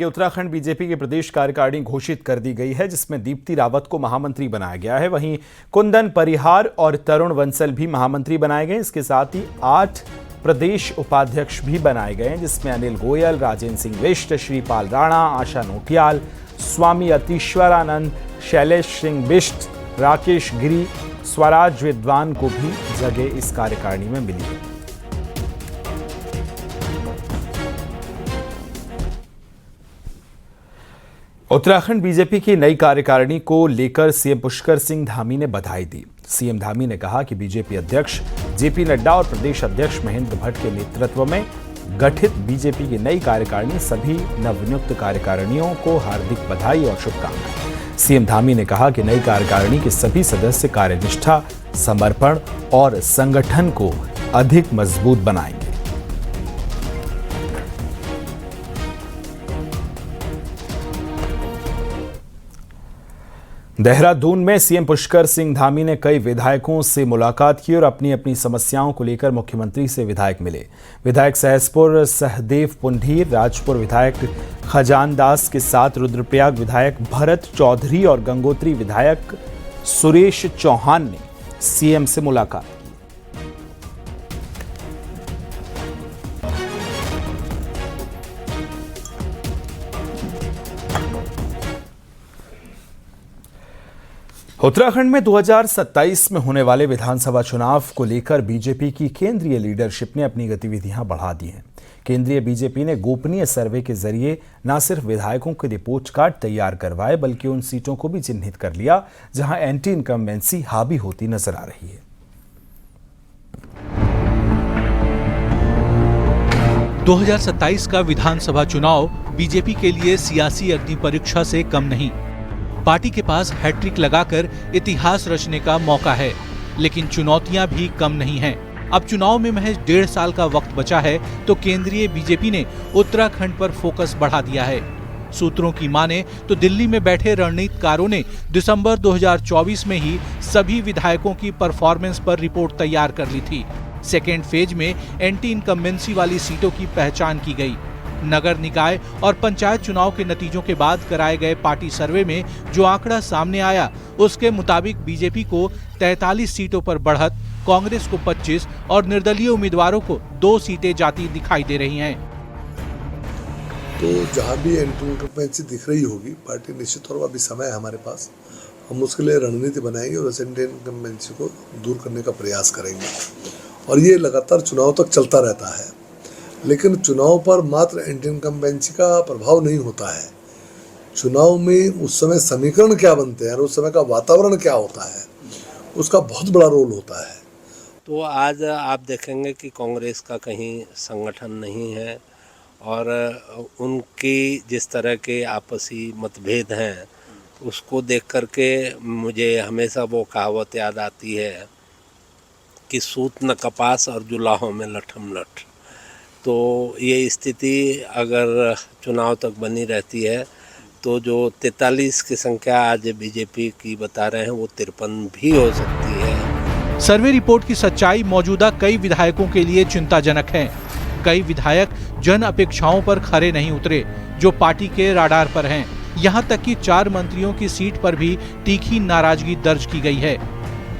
Uttarakhand BJP की प्रदेश कार्यकारिणी घोषित कर दी गई है, जिसमें दीप्ति रावत को महामंत्री बनाया गया है। वहीं कुंदन परिहार और तरुण बंसल भी महामंत्री बनाए गए। इसके साथ ही 8 प्रदेश उपाध्यक्ष भी बनाए गए हैं, जिसमें अनिल गोयल, राजेंद्र सिंह बिष्ट, श्रीपाल राणा, आशा नोटियाल, स्वामी अतीश्वरानंद, शैलेश सिंह बिष्ट, राकेश गिरी, स्वराज विद्वान को भी जगह इस कार्यकारिणी में मिली है। उत्तराखंड बीजेपी की नई कार्यकारिणी को लेकर सीएम पुष्कर सिंह धामी ने बधाई दी। सीएम धामी ने कहा कि बीजेपी अध्यक्ष जेपी नड्डा और प्रदेश अध्यक्ष महेंद्र भट्ट के नेतृत्व में गठित बीजेपी की नई कार्यकारिणी सभी नवनियुक्त कार्यकारिणियों को हार्दिक बधाई और शुभकामनाएं। सीएम धामी ने कहा कि नई कार्यकारिणी के सभी सदस्य कार्यनिष्ठा, समर्पण और संगठन को अधिक मजबूत बनाएंगे। देहरादून में सीएम पुष्कर सिंह धामी ने कई विधायकों से मुलाकात की और अपनी अपनी समस्याओं को लेकर मुख्यमंत्री से विधायक मिले। विधायक सहसपुर सहदेव पुंडीर, राजपुर विधायक खजान दास के साथ रुद्रप्रयाग विधायक भरत चौधरी और गंगोत्री विधायक सुरेश चौहान ने सीएम से मुलाकात की। उत्तराखंड में 2027 में होने वाले विधानसभा चुनाव को लेकर बीजेपी की केंद्रीय लीडरशिप ने अपनी गतिविधियां बढ़ा दी हैं। केंद्रीय बीजेपी ने गोपनीय सर्वे के जरिए न सिर्फ विधायकों के रिपोर्ट कार्ड तैयार करवाए, बल्कि उन सीटों को भी चिन्हित कर लिया जहां एंटी इनकम्बेंसी हावी होती नजर आ रही है। 2027 का विधानसभा चुनाव बीजेपी के लिए सियासी अग्नि परीक्षा से कम नहीं। पार्टी के पास हैट्रिक लगाकर इतिहास रचने का मौका है, लेकिन चुनौतियां भी कम नहीं हैं। अब चुनाव में महज 1.5 साल का वक्त बचा है, तो केंद्रीय बीजेपी ने उत्तराखंड पर फोकस बढ़ा दिया है। सूत्रों की माने तो दिल्ली में बैठे रणनीतिकारों ने दिसंबर 2024 में ही सभी विधायकों की परफॉर्मेंस पर रिपोर्ट तैयार कर ली थी। सेकेंड फेज में एंटी इनकम्बेंसी वाली सीटों की पहचान की गई। नगर निकाय और पंचायत चुनाव के नतीजों के बाद कराए गए पार्टी सर्वे में जो आंकड़ा सामने आया, उसके मुताबिक बीजेपी को 43 सीटों पर बढ़त, कांग्रेस को 25 और निर्दलीय उम्मीदवारों को 2 सीटें जाती दिखाई दे रही हैं। तो जहां भी एंटी इनकम्बेंसी दिख रही होगी, पार्टी निश्चित तौर पर अभी समय है हमारे पास, हम उसके लिए रणनीति बनाएंगे और एंटी इनकम्बेंसी को दूर करने का प्रयास करेंगे। और ये लगातार चुनाव तक चलता रहता है, लेकिन चुनाव पर मात्र एंटी इनकम्बेंसी का प्रभाव नहीं होता है। चुनाव में उस समय समीकरण क्या बनते हैं और उस समय का वातावरण क्या होता है, उसका बहुत बड़ा रोल होता है। तो आज आप देखेंगे कि कांग्रेस का कहीं संगठन नहीं है और उनकी जिस तरह के आपसी मतभेद हैं, उसको देख कर के मुझे हमेशा वो कहावत याद आती है कि सूत न कपास और जुलाहों में लठम लठ। तो ये स्थिति अगर चुनाव तक बनी रहती है तो जो 43 की संख्या आज बीजेपी की बता रहे हैं, वो 53 भी हो सकती है। सर्वे रिपोर्ट की सच्चाई मौजूदा कई विधायकों के लिए चिंताजनक है। कई विधायक जन अपेक्षाओं पर खरे नहीं उतरे, जो पार्टी के राडार पर हैं। यहां तक कि 4 मंत्रियों की सीट पर भी तीखी नाराजगी दर्ज की गई है।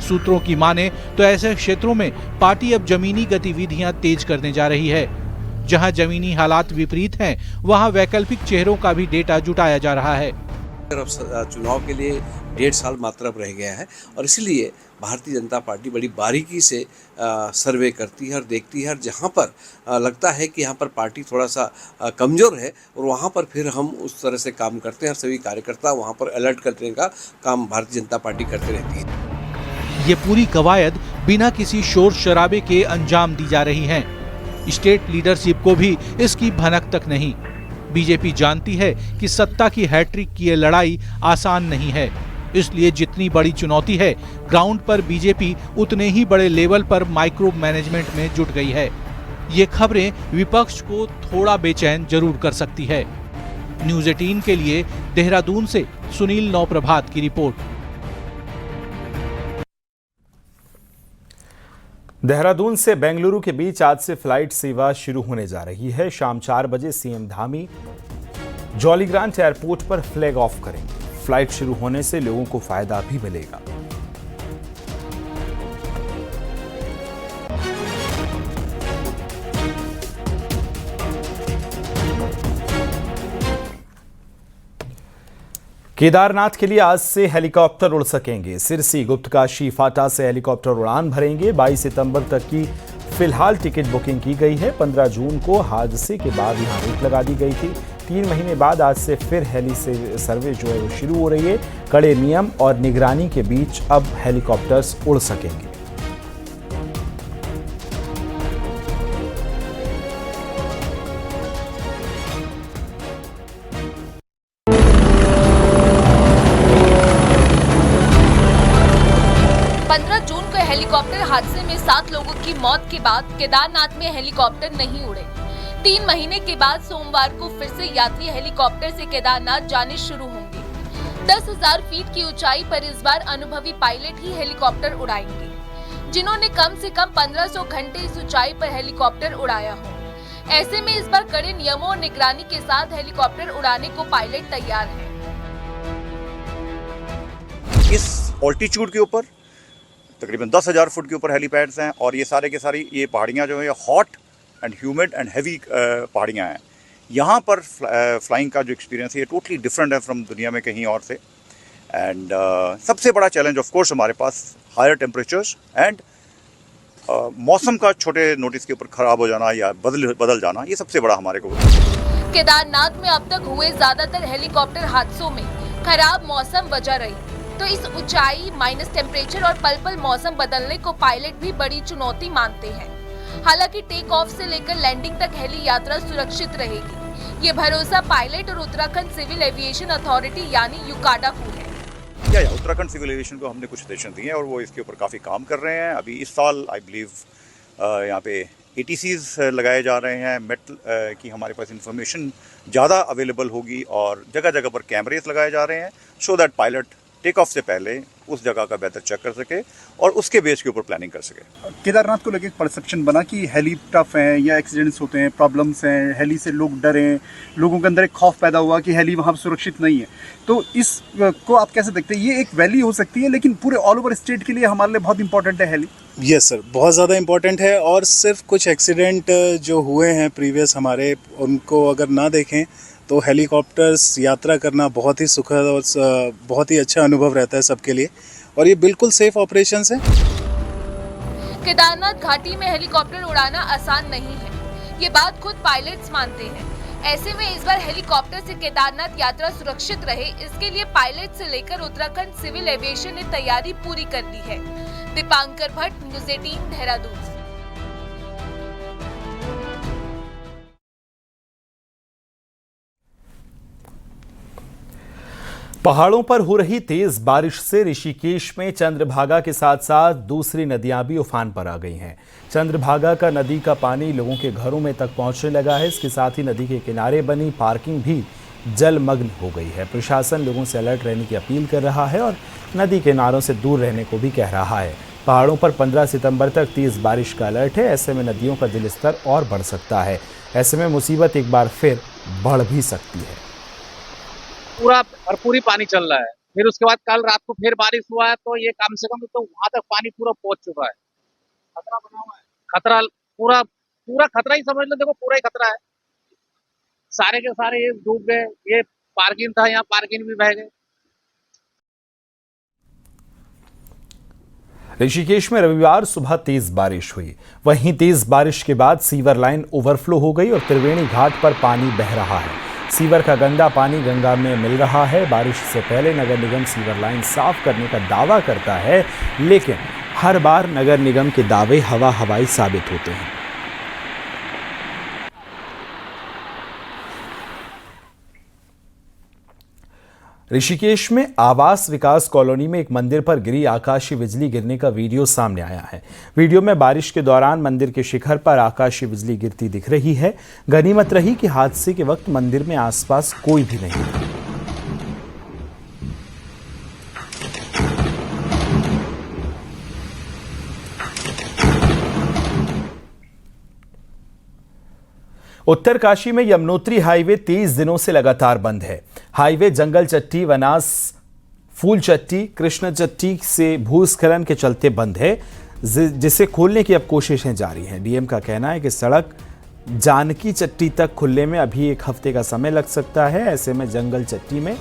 सूत्रों की माने तो ऐसे क्षेत्रों में पार्टी अब जमीनी गतिविधियां तेज करने जा रही है। जहां जमीनी हालात विपरीत हैं, वहां वैकल्पिक चेहरों का भी डेटा जुटाया जा रहा है। अब चुनाव के लिए 1.5 साल मात्र रह गया है और इसलिए भारतीय जनता पार्टी बड़ी बारीकी से सर्वे करती है और देखती है, और जहां पर लगता है कि यहां पर पार्टी थोड़ा सा कमज़ोर है, और वहां पर फिर हम उस तरह से काम करते हैं और सभी कार्यकर्ता वहां पर अलर्ट करने का काम भारतीय जनता पार्टी करती रहती है। ये पूरी कवायद बिना किसी शोर शराबे के अंजाम दी जा रही है। स्टेट लीडरशिप को भी इसकी भनक तक नहीं। बीजेपी जानती है कि सत्ता की हैट्रिक की ये लड़ाई आसान नहीं है, इसलिए जितनी बड़ी चुनौती है, ग्राउंड पर बीजेपी उतने ही बड़े लेवल पर माइक्रो मैनेजमेंट में जुट गई है। ये खबरें विपक्ष को थोड़ा बेचैन जरूर कर सकती है। न्यूज़ 18 के लिए देहरादून से सुनील नौप्रभात की रिपोर्ट। देहरादून से बेंगलुरु के बीच आज से फ्लाइट सेवा शुरू होने जा रही है। शाम 4 बजे CM Dhami jolly grant airport पर फ्लैग ऑफ करेंगे। फ्लाइट शुरू होने से लोगों को फायदा भी मिलेगा। केदारनाथ के लिए आज से हेलीकॉप्टर उड़ सकेंगे। सिरसी, गुप्तकाशी, फाटा से हेलीकॉप्टर उड़ान भरेंगे। 22 सितंबर तक की फिलहाल टिकट बुकिंग की गई है। 15 जून को हादसे के बाद यहां रोक लगा दी गई थी। 3 महीने बाद आज से फिर हेली सर्वे जो है वो शुरू हो रही है। कड़े नियम और निगरानी के बीच अब हेलीकॉप्टर्स उड़ सकेंगे। हेलीकॉप्टर हादसे में 7 लोगों की मौत के बाद केदारनाथ में हेलीकॉप्टर नहीं उड़े। 3 महीने के बाद सोमवार को फिर से यात्री हेलीकॉप्टर से केदारनाथ जाने शुरू होंगे। 10,000 फीट की ऊंचाई पर इस बार अनुभवी पायलट ही हेलीकॉप्टर उड़ाएंगे, जिन्होंने कम से कम 1500 घंटे इस ऊंचाई पर हेलीकॉप्टर उड़ाया हो। ऐसे में इस बार कड़े नियमों और निगरानी के साथ हेलीकॉप्टर उड़ाने को पायलट तैयार है। इस ऑल्टीट्यूड के ऊपर तकरीबन 10,000 फुट के ऊपर हेलीपैड्स हैं और ये सारे के सारी ये पहाड़ियाँ जो हैं hot and humid and heavy पहाड़ियाँ हैं। यहाँ पर फ्लाइंग का जो एक्सपीरियंस है ये टोटली डिफरेंट है फ्रॉम दुनिया में कहीं और से। एंड सबसे बड़ा चैलेंज ऑफ कोर्स हमारे पास हायर टेम्परेचर्स एंड मौसम का छोटे नोटिस के ऊपर ख़राब हो जाना या बदल जाना, ये सबसे बड़ा हमारे को। केदारनाथ में अब तक हुए ज्यादातर हेलीकॉप्टर हादसों में खराब मौसम वजह रही, तो इस ऊंचाई, माइनस टेम्परेचर और पल मौसम बदलने को पायलट भी बड़ी चुनौती मानते हैं। हालांकि टेक ऑफ से लेकर लैंडिंग तक हेली यात्रा सुरक्षित रहेगी, ये भरोसा पायलट और उत्तराखंड सिविल एविएशन अथॉरिटी यानी यूकाडा को है। या उत्तराखंड सिविल एविएशन को हमने कुछ सजेशन दिए हैं और वो इसके ऊपर काफ़ी काम कर रहे हैं। अभी इस साल आई बिलीव यहाँ पे ATCs लगाए जा रहे हैं, मेटल की हमारे पास इंफॉर्मेशन ज़्यादा अवेलेबल होगी और जगह जगह पर कैमरेज लगाए जा रहे हैं so that pilot take off से पहले उस जगह का बेहतर चेक कर सके और उसके बेस के ऊपर प्लानिंग कर सके। केदारनाथ को लेकर एक परसेप्शन बना कि हेली टफ है या एक्सीडेंट्स होते हैं, प्रॉब्लम्स हैं, हेली से लोग डरे, लोगों के अंदर एक खौफ पैदा हुआ कि हेली वहाँ सुरक्षित नहीं है। तो इस को आप कैसे देखते हैं? ये एक वैली हो सकती है लेकिन पूरे ऑल ओवर स्टेट के लिए हमारे लिए बहुत इंपॉर्टेंट है हेली। यस सर, बहुत ज़्यादा इम्पॉर्टेंट है और सिर्फ कुछ एक्सीडेंट जो हुए हैं प्रीवियस हमारे, उनको अगर ना देखें तो हेलीकॉप्टर्स यात्रा करना बहुत ही सुखद और बहुत ही अच्छा अनुभव रहता है सबके लिए और ये बिल्कुल सेफ ऑपरेशंस हैं। केदारनाथ घाटी में हेलीकॉप्टर उड़ाना आसान नहीं है, ये बात खुद पायलट्स मानते हैं। ऐसे में इस बार हेलीकॉप्टर से केदारनाथ यात्रा सुरक्षित रहे, इसके लिए पायलट से लेकर उत्तराखंड सिविल एविएशन ने तैयारी पूरी कर ली है। दीपांकर भट्ट, न्यूज़ 18, देहरादून। पहाड़ों पर हो रही तेज बारिश से ऋषिकेश में चंद्रभागा के साथ साथ दूसरी नदियां भी उफान पर आ गई हैं। चंद्रभागा का नदी का पानी लोगों के घरों में तक पहुंचने लगा है। इसके साथ ही नदी के किनारे बनी पार्किंग भी जलमग्न हो गई है। प्रशासन लोगों से अलर्ट रहने की अपील कर रहा है और नदी किनारों से दूर रहने को भी कह रहा है। पहाड़ों पर 15 सितंबर तक तेज बारिश का अलर्ट है। ऐसे में नदियों का जलस्तर और बढ़ सकता है। ऐसे में मुसीबत एक बार फिर बढ़ भी सकती है। पूरा भरपूरी पानी चल रहा है। फिर उसके बाद कल रात को फिर बारिश हुआ है तो ये कम से कम तो वहां तक पानी पूरा पहुंच चुका है। खतरा बना हुआ है, खतरा पूरा खतरा ही समझ लो। देखो पूरा ही खतरा है, सारे के सारे ये डूब गए। ये पार्किंग था, यहाँ पार्किंग भी बह गए। ऋषिकेश में रविवार सुबह तेज बारिश हुई। वहीं तेज बारिश के बाद सीवर लाइन ओवरफ्लो हो गई और त्रिवेणी घाट पर पानी बह रहा है। सीवर का गंदा पानी गंगा में मिल रहा है। बारिश से पहले नगर निगम सीवर लाइन साफ करने का दावा करता है, लेकिन हर बार नगर निगम के दावे हवाई साबित होते हैं। ऋषिकेश में आवास विकास कॉलोनी में एक मंदिर पर गिरी आकाशीय बिजली गिरने का वीडियो सामने आया है। वीडियो में बारिश के दौरान मंदिर के शिखर पर आकाशीय बिजली गिरती दिख रही है। गनीमत रही कि हादसे के वक्त मंदिर में आसपास कोई भी नहीं था। उत्तरकाशी में यमुनोत्री हाईवे 23 दिनों से लगातार बंद है। हाईवे जंगल चट्टी, वनास, फूल चट्टी, कृष्ण चट्टी से भूस्खलन के चलते बंद है, जिसे खोलने की अब कोशिशें जारी हैं। डीएम का कहना है कि सड़क जानकी चट्टी तक खुलने में अभी 1 हफ्ते का समय लग सकता है। ऐसे में जंगल चट्टी में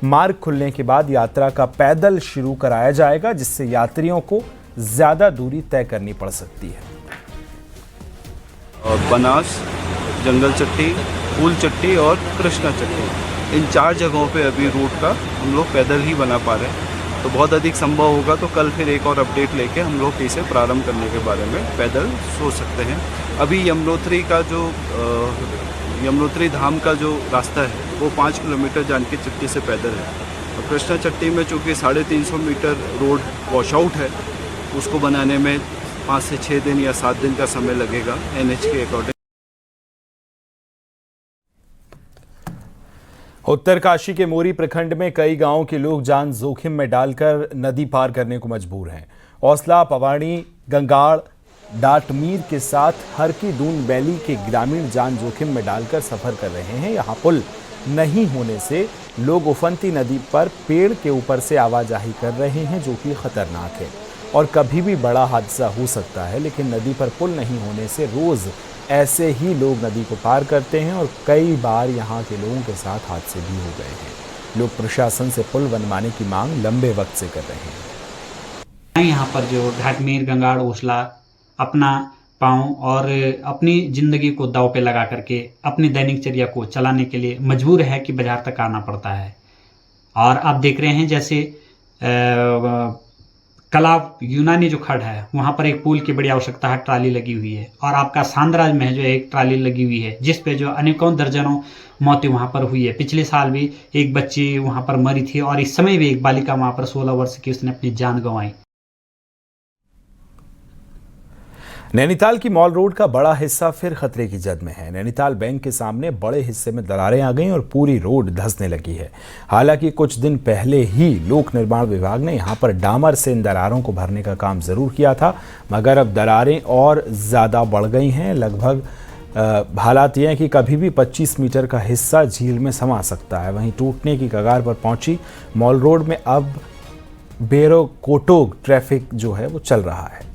मार्ग खुलने के बाद यात्रा का पैदल शुरू कराया जाएगा, जिससे यात्रियों को ज्यादा दूरी तय करनी पड़ सकती है। बनास, जंगल चट्टी, फूल चट्टी और कृष्णा चट्टी, इन 4 जगहों पे अभी रूट का हम लोग पैदल ही बना पा रहे हैं। तो बहुत अधिक संभव होगा तो कल फिर एक और अपडेट लेके हम लोग इसे प्रारंभ करने के बारे में पैदल सोच सकते हैं। अभी यमुनोत्री धाम का जो रास्ता है वो 5 किलोमीटर जानकी चट्टी से पैदल है, और कृष्णा चट्टी में चूँकि 350 मीटर रोड वॉशआउट है, उसको बनाने में 5 से 6 दिन या 7 दिन का समय लगेगा NH के अकॉर्डिंग। उत्तरकाशी के मोरी प्रखंड में कई गांवों के लोग जान जोखिम में डालकर नदी पार करने को मजबूर हैं। औसला, पवाड़ी, गंगाड़, डाटमीर के साथ हर की दून वैली के ग्रामीण जान जोखिम में डालकर सफर कर रहे हैं। यहाँ पुल नहीं होने से लोग उफनती नदी पर पेड़ के ऊपर से आवाजाही कर रहे हैं, जो कि खतरनाक है और कभी भी बड़ा हादसा हो सकता है। लेकिन नदी पर पुल नहीं होने से रोज ऐसे ही लोग नदी को पार करते हैं और कई बार यहाँ के लोगों के साथ हादसे भी हो गए हैं। लोग प्रशासन से पुल बनवाने की मांग लंबे वक्त से कर रहे हैं। यहाँ पर जो घाटमीर, गंगाड़, ओसला अपना पाँव और अपनी ज़िंदगी को दांव पे लगा करके अपनी दैनिक चर्या को चलाने के लिए मजबूर है कि बाजार तक आना पड़ता है। और आप देख रहे हैं जैसे कलाव यूनानी जो खड़ है वहाँ पर एक पुल की बड़ी आवश्यकता है, ट्राली लगी हुई है। और आपका सांदराज में जो एक ट्राली लगी हुई है जिस पे जो अनेकों दर्जनों मौतें वहाँ पर हुई है। पिछले साल भी एक बच्ची वहाँ पर मरी थी और इस समय भी एक बालिका वहाँ पर 16 वर्ष की उसने अपनी जान गंवाई। नैनीताल की मॉल रोड का बड़ा हिस्सा फिर खतरे की जद में है। नैनीताल बैंक के सामने बड़े हिस्से में दरारें आ गई और पूरी रोड धंसने लगी है। हालांकि कुछ दिन पहले ही लोक निर्माण विभाग ने यहां पर डामर से इन दरारों को भरने का काम जरूर किया था, मगर अब दरारें और ज़्यादा बढ़ गई हैं। लगभग हालात ये हैं कि कभी भी 25 मीटर का हिस्सा झील में समा सकता है। वहीं टूटने की कगार पर पहुंची मॉल रोड में अब बेरोकोटोग ट्रैफिक जो है वो चल रहा है।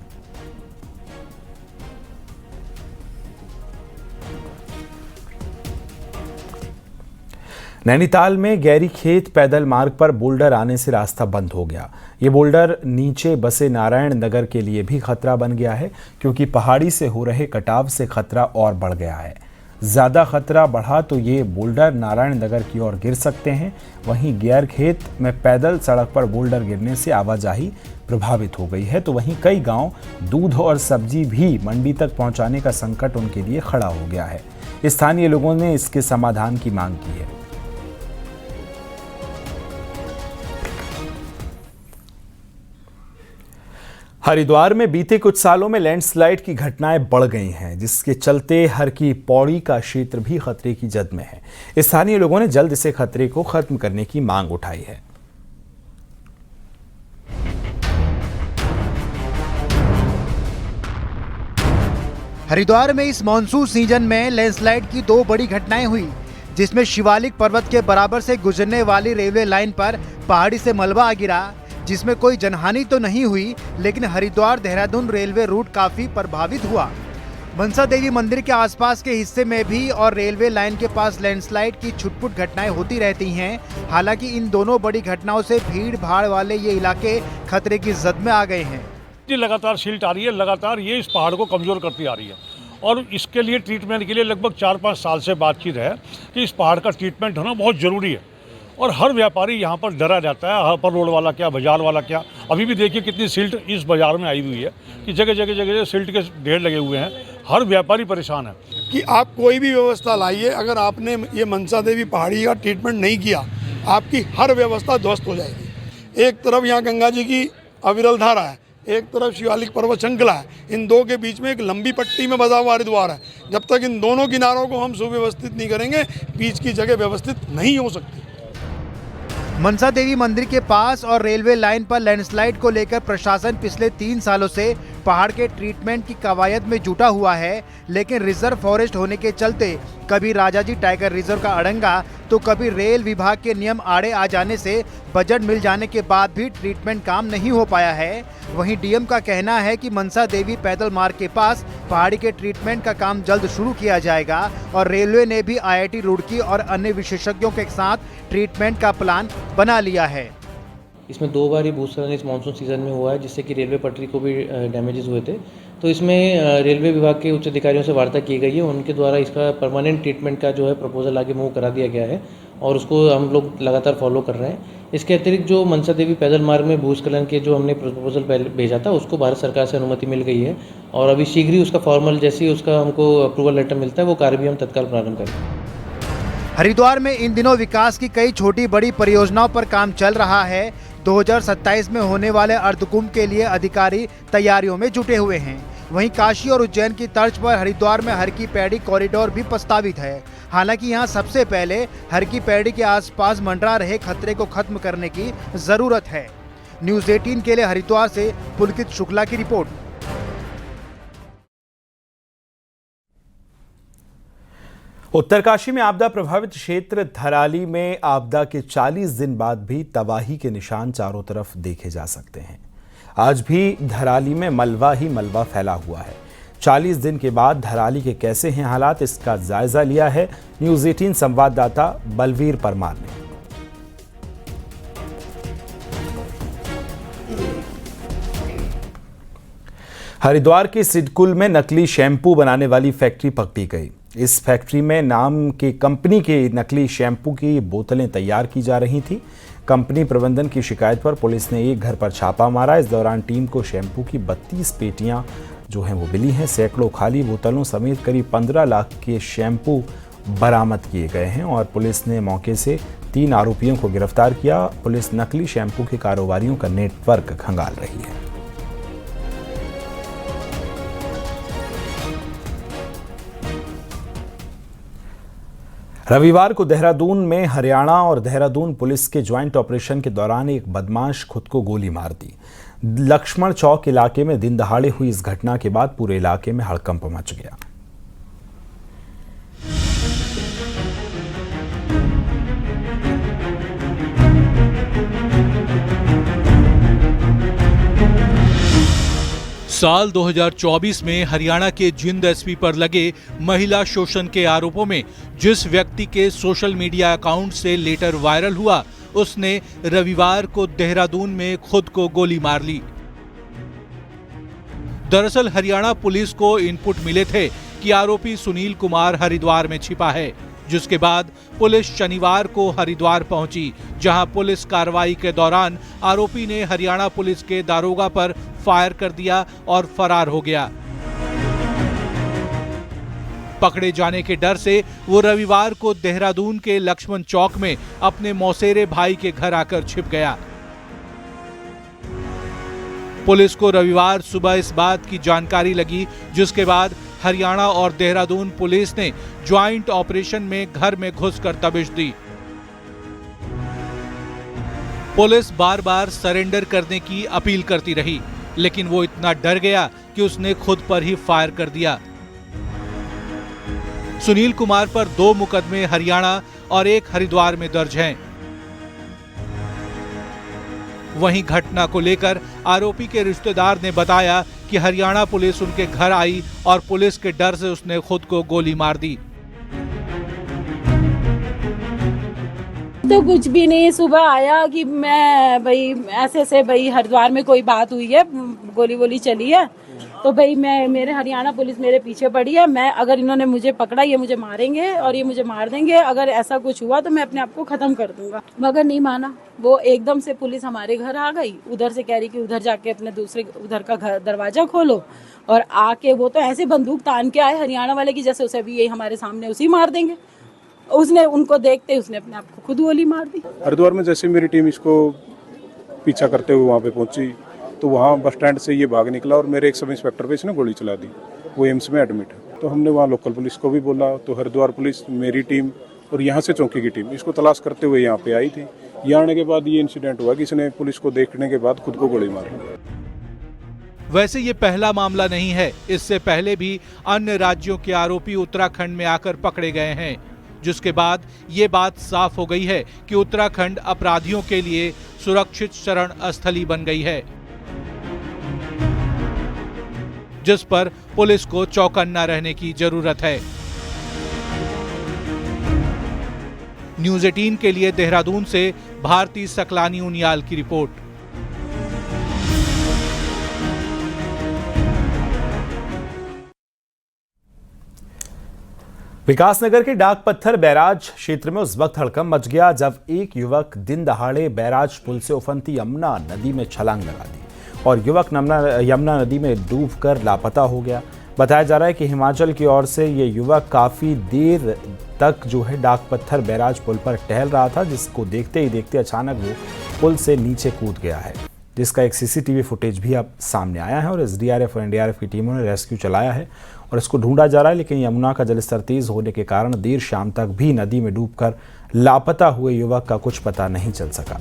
नैनीताल में गैरी खेत पैदल मार्ग पर बोल्डर आने से रास्ता बंद हो गया। ये बोल्डर नीचे बसे नारायण नगर के लिए भी खतरा बन गया है, क्योंकि पहाड़ी से हो रहे कटाव से खतरा और बढ़ गया है। ज़्यादा खतरा बढ़ा तो ये बोल्डर नारायण नगर की ओर गिर सकते हैं। वहीं गैर खेत में पैदल सड़क पर बोल्डर गिरने से आवाजाही प्रभावित हो गई है, तो वहीं कई गांव दूध और सब्जी भी मंडी तक पहुंचाने का संकट उनके लिए खड़ा हो गया है। स्थानीय लोगों ने इसके समाधान की मांग की है। हरिद्वार में बीते कुछ सालों में लैंडस्लाइड की घटनाएं बढ़ गई हैं, जिसके चलते हर की पौड़ी का क्षेत्र भी खतरे की जद में है। स्थानीय लोगों ने जल्द इसे खतरे को खत्म करने की मांग उठाई है। हरिद्वार में इस मॉनसून सीजन में लैंडस्लाइड की 2 बड़ी घटनाएं हुई, जिसमें शिवालिक पर्वत के बराबर से गुजरने वाली रेलवे लाइन पर पहाड़ी से मलबा आ गिरा, जिसमें कोई जनहानि तो नहीं हुई, लेकिन हरिद्वार देहरादून रेलवे रूट काफी प्रभावित हुआ। मनसा देवी मंदिर के आसपास के हिस्से में भी और रेलवे लाइन के पास लैंडस्लाइड की छुटपुट घटनाएं होती रहती हैं। हालांकि इन दोनों बड़ी घटनाओं से भीड़ भाड़ वाले ये इलाके खतरे की जद में आ गए हैं। लगातार सिल्ट आ रही है, लगातार ये इस पहाड़ को कमजोर करती आ रही है और इसके लिए ट्रीटमेंट के लिए लगभग 4-5 साल से बातचीत है कि इस पहाड़ का ट्रीटमेंट होना बहुत ज़रूरी है। और हर व्यापारी यहाँ पर डरा जाता है, हर पर रोड वाला क्या, बाजार वाला क्या। अभी भी देखिए कितनी सिल्ट इस बाजार में आई हुई है कि जगह जगह जगह सिल्ट के ढेर लगे हुए हैं। हर व्यापारी परेशान है कि आप कोई भी व्यवस्था लाइए, अगर आपने ये मनसा देवी पहाड़ी का ट्रीटमेंट नहीं किया, आपकी हर व्यवस्था ध्वस्त हो जाएगी। एक तरफ यहाँ गंगा जी की अविरल धारा है, एक तरफ शिवालिक पर्वत श्रृंखला है, इन दो के बीच में एक लंबी पट्टी में बसा हुआ हरिद्वार है। जब तक इन दोनों किनारों को हम सुव्यवस्थित नहीं करेंगे, बीच की जगह व्यवस्थित नहीं हो सकती। मनसा देवी मंदिर के पास और रेलवे लाइन पर लैंडस्लाइड को लेकर प्रशासन पिछले 3 सालों से पहाड़ के ट्रीटमेंट की कवायद में जुटा हुआ है, लेकिन रिजर्व फॉरेस्ट होने के चलते कभी राजाजी टाइगर रिजर्व का अड़ंगा तो कभी रेल विभाग के नियम आड़े आ जाने से बजट मिल जाने के बाद भी ट्रीटमेंट काम नहीं हो पाया है। वहीं डीएम का कहना है कि मनसा देवी पैदल मार्ग के पास पहाड़ी के ट्रीटमेंट का काम जल्द शुरू किया जाएगा और रेलवे ने भी IIT रुड़की और अन्य विशेषज्ञों के साथ ट्रीटमेंट का प्लान बना लिया है। इसमें 2 बार ही भूस्खलन इस मानसून सीज़न में हुआ है, जिससे कि रेलवे पटरी को भी डैमेजेस हुए थे। तो इसमें रेलवे विभाग के उच्च अधिकारियों से वार्ता की गई है, उनके द्वारा इसका परमानेंट ट्रीटमेंट का जो है प्रपोजल आगे मूव करा दिया गया है और उसको हम लोग लगातार फॉलो कर रहे हैं। इसके अतिरिक्त जो मनसा देवी पैदल मार्ग में भूस्खलन के जो हमने प्रपोजल भेजा था, उसको भारत सरकार से अनुमति मिल गई है और अभी शीघ्र ही उसका फॉर्मल जैसे ही उसका हमको अप्रूवल लेटर मिलता है वो कार्य भी हम तत्काल प्रारंभ करेंगे। हरिद्वार में इन दिनों विकास की कई छोटी बड़ी परियोजनाओं पर काम चल रहा है। 2027 में होने वाले अर्धकुंभ के लिए अधिकारी तैयारियों में जुटे हुए हैं। वहीं काशी और उज्जैन की तर्ज पर हरिद्वार में हर की पैड़ी कॉरिडोर भी प्रस्तावित है। हालांकि यहां सबसे पहले हर की पैड़ी के आसपास मंडरा रहे खतरे को खत्म करने की जरूरत है। न्यूज़ 18 के लिए हरिद्वार से पुलकित शुक्ला की रिपोर्ट। उत्तरकाशी में आपदा प्रभावित क्षेत्र धराली में आपदा के 40 दिन बाद भी तबाही के निशान चारों तरफ देखे जा सकते हैं। आज भी धराली में मलबा ही मलबा फैला हुआ है। 40 दिन के बाद धराली के कैसे हैं हालात, इसका जायजा लिया है न्यूज़ 18 संवाददाता बलवीर परमार ने। हरिद्वार के सिडकुल में नकली शैम्पू बनाने वाली फैक्ट्री पकड़ी गई। इस फैक्ट्री में नाम की कंपनी के नकली शैम्पू की बोतलें तैयार की जा रही थी। कंपनी प्रबंधन की शिकायत पर पुलिस ने एक घर पर छापा मारा। इस दौरान टीम को शैम्पू की 32 पेटियां जो हैं वो मिली हैं। सैकड़ों खाली बोतलों समेत करीब 15 लाख के शैम्पू बरामद किए गए हैं और पुलिस ने मौके से 3 आरोपियों को गिरफ्तार किया। पुलिस नकली शैम्पू के कारोबारियों का नेटवर्क खंगाल रही है। रविवार को देहरादून में हरियाणा और देहरादून पुलिस के ज्वाइंट ऑपरेशन के दौरान एक बदमाश खुद को गोली मार दी। लक्ष्मण चौक इलाके में दिन दहाड़े हुई इस घटना के बाद पूरे इलाके में हड़कंप मच गया। साल 2024 में हरियाणा के जिंद एसपी पर लगे महिला शोषण के आरोपों में जिस व्यक्ति के सोशल मीडिया अकाउंट से लेटर वायरल हुआ, उसने रविवार को देहरादून में खुद को गोली मार ली। दरअसल हरियाणा पुलिस को इनपुट मिले थे कि आरोपी सुनील कुमार हरिद्वार में छिपा है, जिसके बाद पुलिस शनिवार को हरिद्वार पहुंची, जहां पुलिस कार्रवाई के दौरान आरोपी ने हरियाणा पुलिस के दारोगा पर फायर कर दिया और फरार हो गया। पकड़े जाने के डर से वो रविवार को देहरादून के लक्ष्मण चौक में अपने मौसेरे भाई के घर आकर छिप गया। पुलिस को रविवार सुबह इस बात की जानकारी लगी, जिसके बाद हरियाणा और देहरादून पुलिस ने ज्वाइंट ऑपरेशन में घर में घुसकर दबिश दी। पुलिस बार बार सरेंडर करने की अपील करती रही, लेकिन वो इतना डर गया कि उसने खुद पर ही फायर कर दिया। सुनील कुमार पर 2 मुकदमे हरियाणा और 1 हरिद्वार में दर्ज हैं। वहीं घटना को लेकर आरोपी के रिश्तेदार ने बताया कि हरियाणा पुलिस उनके घर आई और पुलिस के डर से उसने खुद को गोली मार दी। तो कुछ भी नहीं, सुबह आया कि मैं भाई ऐसे भाई हरिद्वार में कोई बात हुई है, गोली वोली चली है, तो भाई मेरे हरियाणा पुलिस मेरे पीछे पड़ी है। मैं अगर इन्होंने मुझे पकड़ा, ये मुझे मारेंगे और ये मुझे मार देंगे। अगर ऐसा कुछ हुआ तो मैं अपने आप को खत्म कर दूंगा। मगर नहीं माना। वो एकदम से पुलिस हमारे घर आ गई, उधर से कह रही कि उधर जाके अपने दूसरे उधर का घर दरवाजा खोलो, और आके वो तो ऐसे बंदूक तान के आए हरियाणा वाले की जैसे उसे भी यही हमारे सामने उसी मार देंगे। उसने उनको देखते उसने अपने आप को खुद गोली मार दी। हरिद्वार में जैसे मेरी टीम इसको पीछा करते हुए वहाँ पे पहुंची तो वहाँ बस स्टैंड से ये भाग निकला और मेरे एक सब इंस्पेक्टर पे इसने गोली चला दी। वो एम्स में एडमिट है। तो हमने वहाँ लोकल पुलिस को भी बोला, तो हरिद्वार पुलिस, मेरी टीम और यहाँ से चौकी की टीम इसको तलाश करते हुए यहाँ पे आई थी। यहाँ आने के बाद ये इंसिडेंट हुआ कि इसने पुलिस को देखने के बाद खुद को गोली मारी। वैसे ये पहला मामला नहीं है। इससे पहले भी अन्य राज्यों के आरोपी उत्तराखंड में आकर पकड़े गए हैं, जिसके बाद ये बात साफ हो गई है कि उत्तराखंड अपराधियों के लिए सुरक्षित शरण स्थली बन गई है, जिस पर पुलिस को चौकन्ना रहने की जरूरत है। न्यूज़ 18 के लिए देहरादून से भारती सकलानी उनियाल की रिपोर्ट। विकासनगर के डाक पत्थर बैराज क्षेत्र में उस वक्त हड़कंप मच गया जब एक युवक दिन दहाड़े बैराज पुल से उफनती यमुना नदी में छलांग लगा दी और युवक यमुना नदी में डूबकर लापता हो गया। बताया जा रहा है कि हिमाचल की ओर से ये युवक काफ़ी देर तक जो है डाक पत्थर बैराज पुल पर टहल रहा था, जिसको देखते ही देखते अचानक वो पुल से नीचे कूद गया है, जिसका एक सीसीटीवी फुटेज भी अब सामने आया है और एसडीआरएफ और एनडीआरएफ की टीमों ने रेस्क्यू चलाया है और इसको ढूंढा जा रहा है। लेकिन यमुना का जलस्तर तेज होने के कारण देर शाम तक भी नदी में डूबकर लापता हुए युवक का कुछ पता नहीं चल सका।